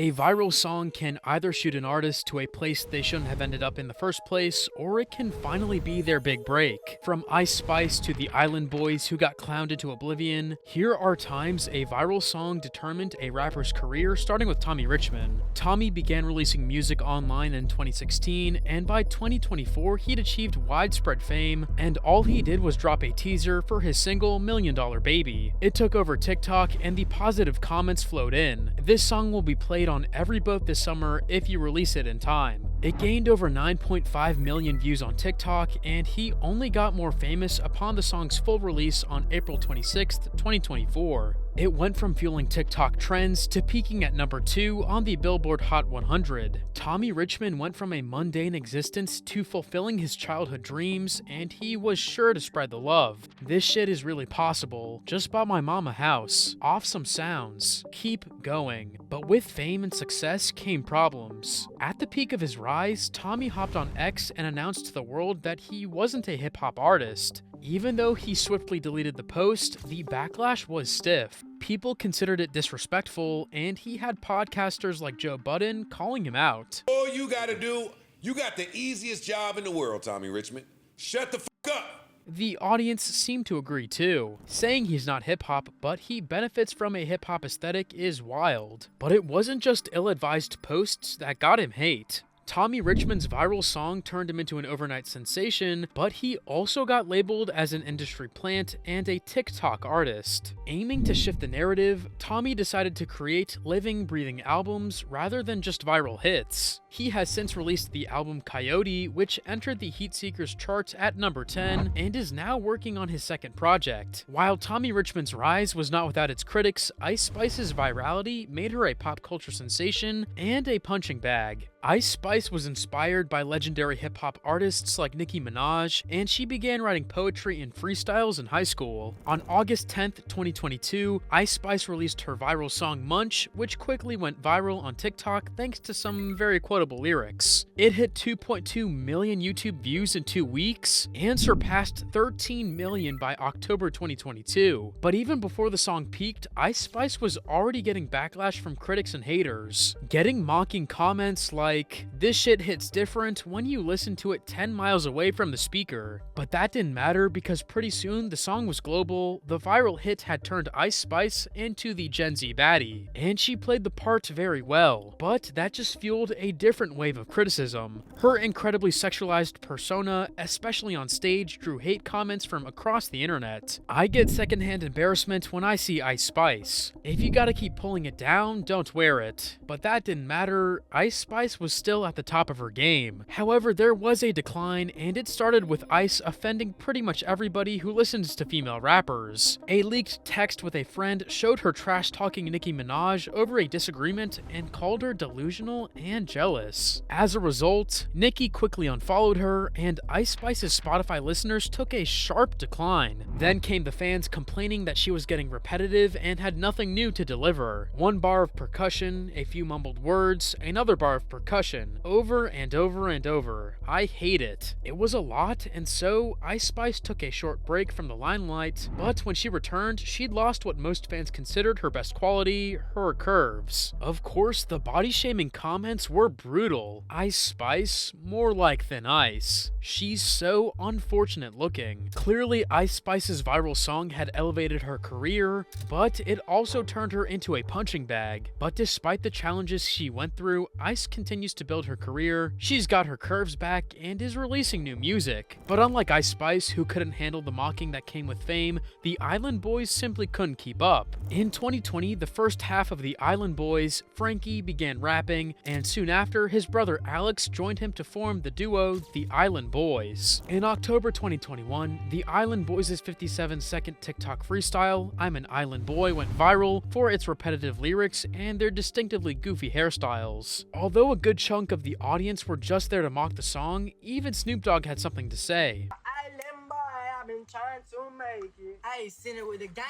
A viral song can either shoot an artist to a place they shouldn't have ended up in the first place, or it can finally be their big break. From Ice Spice to the Island Boys who got clowned into oblivion, here are times a viral song determined a rapper's career, starting with Tommy Richman. Tommy began releasing music online in 2016, and by 2024 he'd achieved widespread fame, and all he did was drop a teaser for his single $1 Million Baby. It took over TikTok, and the positive comments flowed in. This song will be played on every boat this summer if you release it in time. It gained over 9.5 million views on TikTok, and he only got more famous upon the song's full release on April 26, 2024. It went from fueling TikTok trends to peaking at number 2 on the Billboard Hot 100. Tommy Richman went from a mundane existence to fulfilling his childhood dreams, and he was sure to spread the love. This shit is really possible. Just bought my mom a house. Off some sounds. Keep going. But with fame and success came problems. At the peak of his rise, Tommy hopped on X and announced to the world that he wasn't a hip-hop artist. Even though he swiftly deleted the post, the backlash was stiff. People considered it disrespectful, and he had podcasters like Joe Budden calling him out. All you gotta do, you got the easiest job in the world, Tommy Richman. Shut the fuck up. The audience seemed to agree too. Saying he's not hip-hop, but he benefits from a hip-hop aesthetic is wild. But it wasn't just ill-advised posts that got him hate. Tommy Richman's viral song turned him into an overnight sensation, but he also got labeled as an industry plant and a TikTok artist. Aiming to shift the narrative, Tommy decided to create living, breathing albums rather than just viral hits. He has since released the album Coyote, which entered the Heatseekers charts at number 10, and is now working on his second project. While Tommy Richman's rise was not without its critics, Ice Spice's virality made her a pop culture sensation and a punching bag. Ice Spice was inspired by legendary hip-hop artists like Nicki Minaj, and she began writing poetry and freestyles in high school. On August 10th, 2022, Ice Spice released her viral song Munch, which quickly went viral on TikTok thanks to some very quotable lyrics. It hit 2.2 million YouTube views in 2 weeks, and surpassed 13 million by October 2022. But even before the song peaked, Ice Spice was already getting backlash from critics and haters, getting mocking comments like, "This shit hits different when you listen to it 10 miles away from the speaker." But that didn't matter because pretty soon the song was global, the viral hit had turned Ice Spice into the Gen Z baddie, and she played the part very well, but that just fueled a different wave of criticism. Her incredibly sexualized persona, especially on stage, drew hate comments from across the internet. I get secondhand embarrassment when I see Ice Spice. If you gotta keep pulling it down, don't wear it. But that didn't matter, Ice Spice was still at the top of her game. However, there was a decline, and it started with Ice offending pretty much everybody who listens to female rappers. A leaked text with a friend showed her trash-talking Nicki Minaj over a disagreement and called her delusional and jealous. As a result, Nicki quickly unfollowed her, and Ice Spice's Spotify listeners took a sharp decline. Then came the fans complaining that she was getting repetitive and had nothing new to deliver. One bar of percussion, a few mumbled words, another bar of percussion, over and over and over. I hate it. It was a lot, and so Ice Spice took a short break from the limelight, but when she returned, she'd lost what most fans considered her best quality, her curves. Of course, the body-shaming comments were brutal. Ice Spice, more like thin ice. She's so unfortunate looking. Clearly, Ice Spice's viral song had elevated her career, but it also turned her into a punching bag. But despite the challenges she went through, Ice continues to build her career. She's got her curves back and is releasing new music. But unlike Ice Spice, who couldn't handle the mocking that came with fame, the Island Boys simply couldn't keep up. In 2020, the first half of the Island Boys, Frankie, began rapping, and soon after, his brother Alex joined him to form the duo The Island Boys. In October 2021, the Island Boys' 57-second TikTok freestyle, "I'm an Island Boy," went viral for its repetitive lyrics and their distinctively goofy hairstyles. Although a good chunk of the audience were just there to mock the song, even Snoop Dogg had something to say. Island boy, I've been trying to make it. Hey, send it with a gang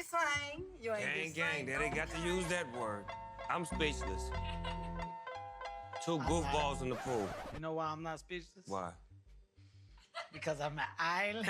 slang. You ain't Gang, they got to use that word. I'm speechless. Two goofballs in the pool. You know why I'm not speechless? Why? Because I'm an island.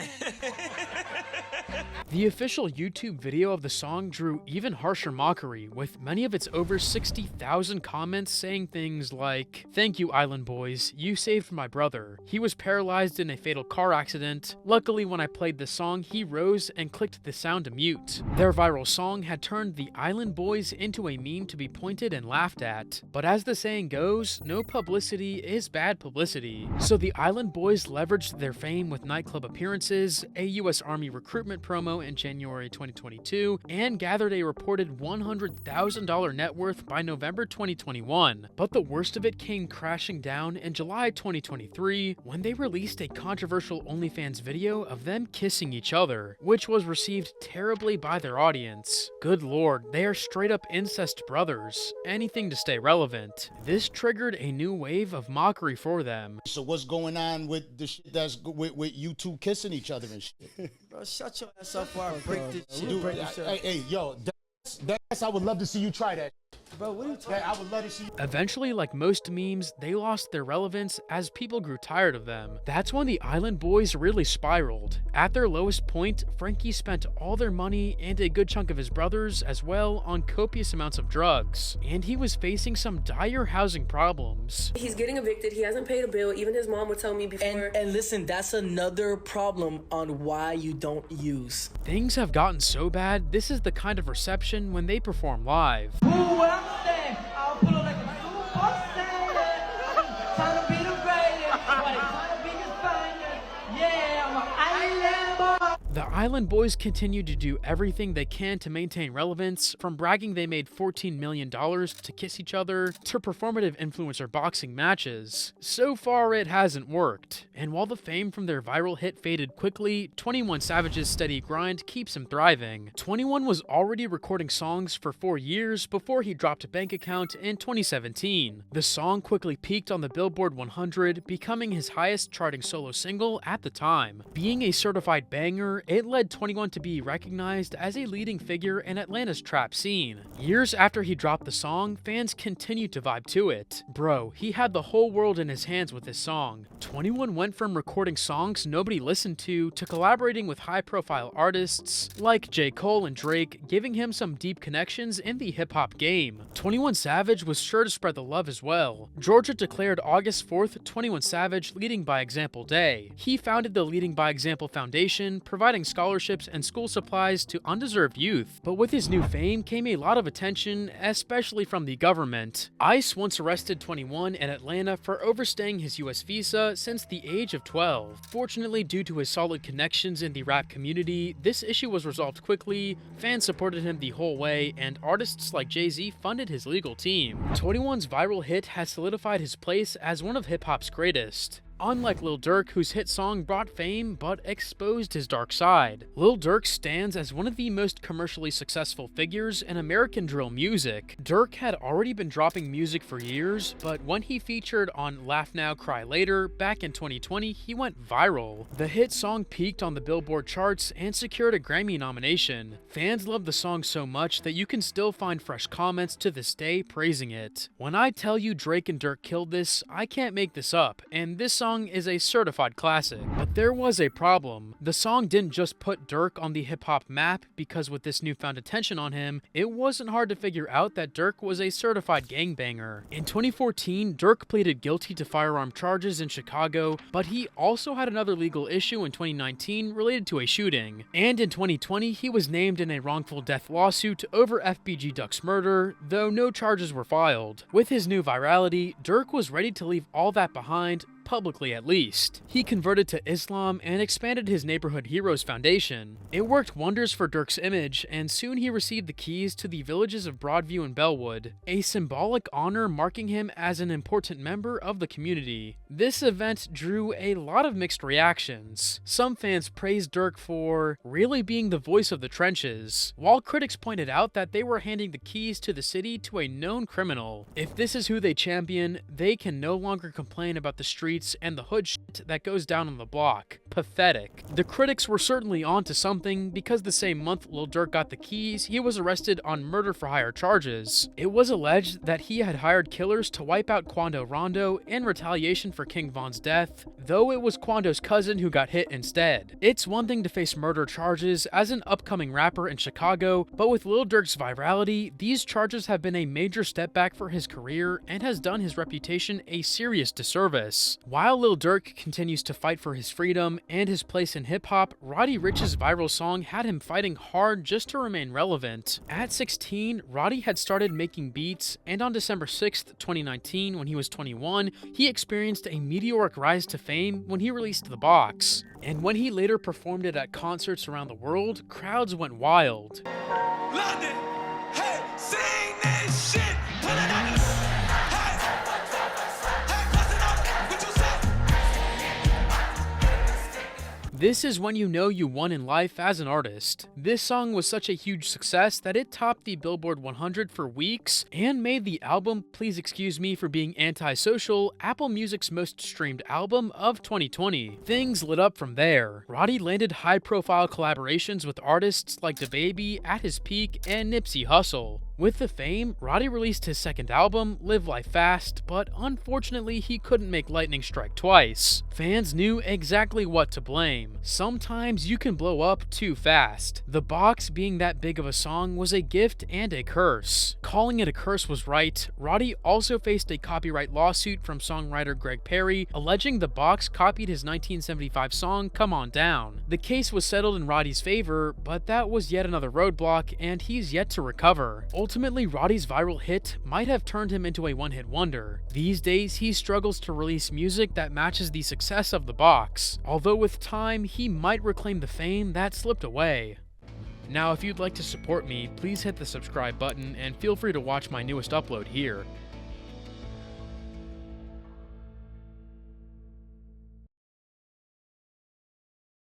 The official YouTube video of the song drew even harsher mockery, with many of its over 60,000 comments saying things like, "Thank you, Island Boys, you saved my brother. He was paralyzed in a fatal car accident. Luckily, when I played the song, he rose and clicked the sound to mute." Their viral song had turned the Island Boys into a meme to be pointed and laughed at. But as the saying goes, no publicity is bad publicity. So the Island Boys leveraged their fame with nightclub appearances, a US Army recruitment promo in January 2022, and gathered a reported $100,000 net worth by November 2021. But the worst of it came crashing down in July 2023 when they released a controversial OnlyFans video of them kissing each other, which was received terribly by their audience. Good lord, they are straight up incest brothers. Anything to stay relevant. This triggered a new wave of mockery for them. So what's going on with the shit that's with you two kissing each other and shit? Bro, shut your ass up before I break this shit. Dude, hey, yo, that's I would love to see you try that. Bro, what are you talking about? I would love to see you. Eventually, like most memes, they lost their relevance as people grew tired of them. That's when the Island Boys really spiraled. At their lowest point, Frankie spent all their money and a good chunk of his brothers as well on copious amounts of drugs, and he was facing some dire housing problems. He's getting evicted. He hasn't paid a bill. Even his mom would tell me before. And listen, that's another problem on why you don't use. Things have gotten so bad, this is the kind of reception when they perform live. Ooh, what I'm saying, I'll pull up like a super saiyan. Trying to be the greatest, trying to be the finest. Yeah, I'm an island boy. The Island Boys continue to do everything they can to maintain relevance, from bragging they made $14 million to kiss each other, to performative influencer boxing matches. So far, it hasn't worked. And while the fame from their viral hit faded quickly, 21 Savage's steady grind keeps him thriving. 21 was already recording songs for 4 years before he dropped a bank account in 2017. The song quickly peaked on the Billboard 100, becoming his highest charting solo single at the time. Being a certified banger, it led 21 to be recognized as a leading figure in Atlanta's trap scene. Years after he dropped the song, fans continued to vibe to it. Bro, he had the whole world in his hands with this song. 21 went from recording songs nobody listened to collaborating with high-profile artists like J. Cole and Drake, giving him some deep connections in the hip-hop game. 21 Savage was sure to spread the love as well. Georgia declared August 4th 21 Savage Leading by Example Day. He founded the Leading by Example Foundation, providing scholarships and school supplies to undeserved youth. But with his new fame came a lot of attention, especially from the government. ICE once arrested 21 in Atlanta for overstaying his US visa since the age of 12. Fortunately, due to his solid connections in the rap community, this issue was resolved quickly, fans supported him the whole way, and artists like Jay-Z funded his legal team. 21's viral hit has solidified his place as one of hip-hop's greatest. Unlike Lil Durk, whose hit song brought fame but exposed his dark side, Lil Durk stands as one of the most commercially successful figures in American drill music. Durk had already been dropping music for years, but when he featured on Laugh Now, Cry Later back in 2020, he went viral. The hit song peaked on the Billboard charts and secured a Grammy nomination. Fans love the song so much that you can still find fresh comments to this day praising it. When I tell you Drake and Durk killed this, I can't make this up, and this song is a certified classic. But there was a problem. The song didn't just put Durk on the hip-hop map, because with this newfound attention on him, it wasn't hard to figure out that Durk was a certified gangbanger. In 2014, Durk pleaded guilty to firearm charges in Chicago, but he also had another legal issue in 2019 related to a shooting. And in 2020, he was named in a wrongful death lawsuit over FBG Duck's murder, though no charges were filed. With his new virality, Durk was ready to leave all that behind, publicly at least. He converted to Islam and expanded his Neighborhood Heroes Foundation. It worked wonders for Durk's image, and soon he received the keys to the villages of Broadview and Bellwood, a symbolic honor marking him as an important member of the community. This event drew a lot of mixed reactions. Some fans praised Durk for really being the voice of the trenches, while critics pointed out that they were handing the keys to the city to a known criminal. If this is who they champion, they can no longer complain about the streets streets and the hood shit that goes down on the block. Pathetic. The critics were certainly onto something, because the same month Lil Durk got the keys, he was arrested on murder-for-hire charges. It was alleged that he had hired killers to wipe out Quando Rondo in retaliation for King Von's death, though it was Quando's cousin who got hit instead. It's one thing to face murder charges as an upcoming rapper in Chicago, but with Lil Durk's virality, these charges have been a major step back for his career and has done his reputation a serious disservice. While Lil Durk continues to fight for his freedom and his place in hip-hop, Roddy Ricch's viral song had him fighting hard just to remain relevant. At 16, Roddy had started making beats, and on December 6th, 2019, when he was 21, he experienced a meteoric rise to fame when he released The Box. And when he later performed it at concerts around the world, crowds went wild. London, hey, sing this shit. Put it on. Hey, bust it up. What you say? This is when you know you won in life as an artist. This song was such a huge success that it topped the Billboard 100 for weeks and made the album Please Excuse Me for Being Antisocial Apple Music's most streamed album of 2020. Things lit up from there. Roddy landed high-profile collaborations with artists like DaBaby, At His Peak, and Nipsey Hussle. With the fame, Roddy released his second album, Live Life Fast, but unfortunately he couldn't make lightning strike twice. Fans knew exactly what to blame. Sometimes you can blow up too fast. The Box being that big of a song was a gift and a curse. Calling it a curse was right. Roddy also faced a copyright lawsuit from songwriter Greg Perry, alleging The Box copied his 1975 song Come On Down. The case was settled in Roddy's favor, but that was yet another roadblock, and he's yet to recover. Ultimately, Roddy's viral hit might have turned him into a one-hit wonder. These days, he struggles to release music that matches the success of The Box, although with time, he might reclaim the fame that slipped away. Now, if you'd like to support me, please hit the subscribe button and feel free to watch my newest upload here.